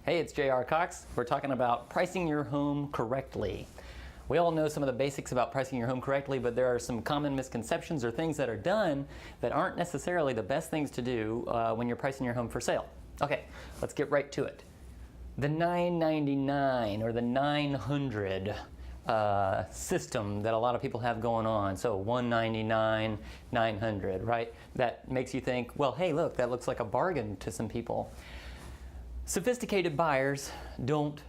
Hey, it's J.R. Cox. We're talking about pricing your home correctly. We all know some of the basics about pricing your home correctly, but there are some common misconceptions or things that are done that aren't necessarily the best things to do when you're pricing your home for sale. Okay, let's get right to it. The $999 or the $900 system that a lot of people have going on. So $199, $900, right? That makes you think, well, hey, look, that looks like a bargain to some people. Sophisticated buyers don't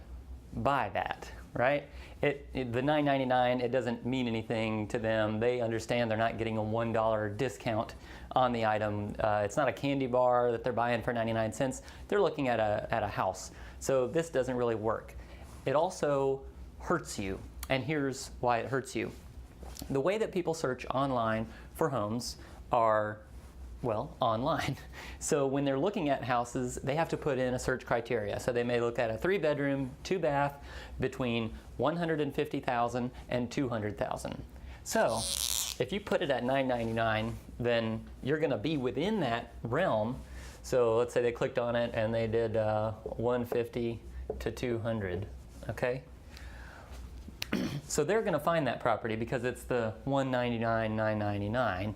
buy that, right? The $999, it doesn't mean anything to them. They understand they're not getting a $1 discount on the item. It's not a candy bar that they're buying for 99 cents. They're looking at a house. So this doesn't really work. It also hurts you, and here's why it hurts you. The way that people search online for homes are, well, online. So when they're looking at houses, they have to put in a search criteria. So they may look at a 3-bedroom, 2-bath between $150,000 and $200,000. So if you put it at $999, then you're going to be within that realm. So let's say they clicked on it and they did $150 to $200. Okay. So they're going to find that property because it's the $199, $999.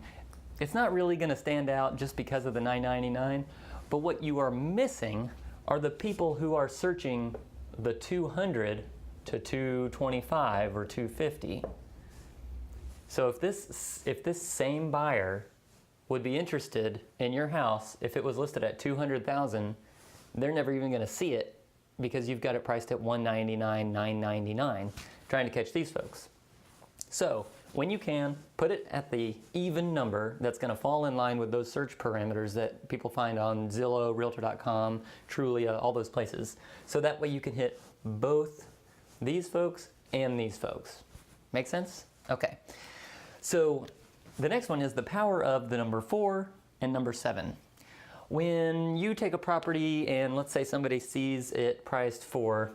It's not really going to stand out just because of the $999, but what you are missing are the people who are searching the $200 to $225 or $250. So if this same buyer would be interested in your house if it was listed at $200,000, they're never even going to see it because you've got it priced at $199, $999, trying to catch these folks. So when you can, put it at the even number that's going to fall in line with those search parameters that people find on Zillow, Realtor.com, Trulia, all those places. So that way you can hit both these folks and these folks. Make sense? Okay. So the next one is the power of the number 4 and number 7. When you take a property and let's say somebody sees it priced for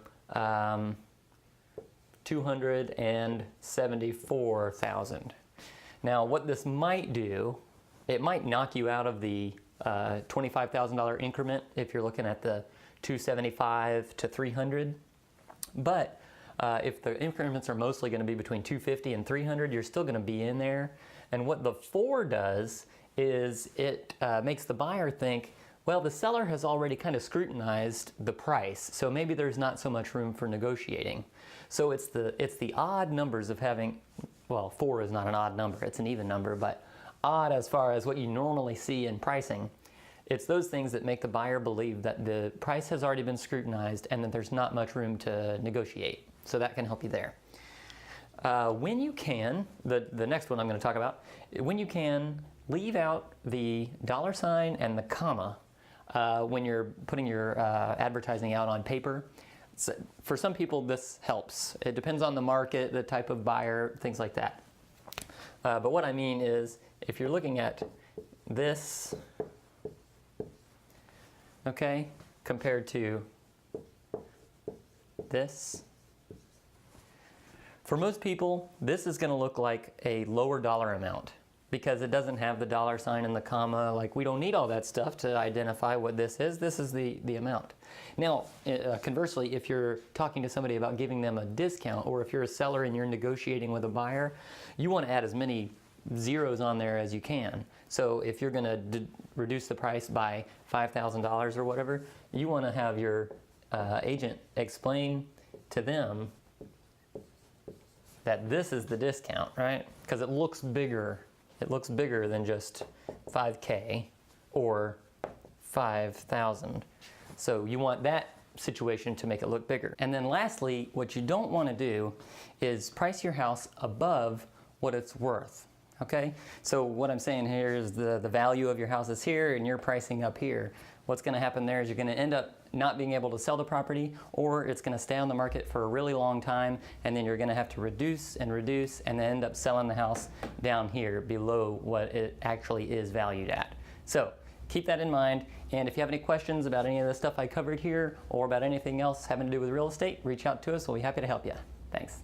$274,000. Now what this might do, it might knock you out of the $25,000 increment if you're looking at the $275 to $300. But if the increments are mostly going to be between $250 and $300, you're still going to be in there. And what the 4 does is it makes the buyer think, well, the seller has already kind of scrutinized the price, so maybe there's not so much room for negotiating. So it's the odd numbers of having, well, 4 is not an odd number, it's an even number, but odd as far as what you normally see in pricing. It's those things that make the buyer believe that the price has already been scrutinized and that there's not much room to negotiate. So that can help you there. When you can, the next one I'm going to talk about, when you can, leave out the $ and the comma when you're putting your advertising out on paper. So for some people this helps. It depends on the market, the type of buyer, things like that. But what I mean is if you're looking at this, okay, compared to this, for most people this is going to look like a lower dollar amount, because it doesn't have the $ and the comma. Like, we don't need all that stuff to identify what this is. This is the amount. Now, conversely, if you're talking to somebody about giving them a discount, or if you're a seller and you're negotiating with a buyer, you want to add as many zeros on there as you can. So if you're going to reduce the price by $5,000 or whatever, you want to have your agent explain to them that this is the discount, right? Because it looks bigger. It looks bigger than just 5K or 5,000. So you want that situation to make it look bigger. And then lastly, what you don't want to do is price your house above what it's worth. Okay? So what I'm saying here is the value of your house is here and you're pricing up here. What's going to happen there is you're going to end up not being able to sell the property, or it's going to stay on the market for a really long time, and then you're going to have to reduce and reduce and then end up selling the house down here below what it actually is valued at. So keep that in mind, and if you have any questions about any of the stuff I covered here or about anything else having to do with real estate, reach out to us. We'll be happy to help you. Thanks.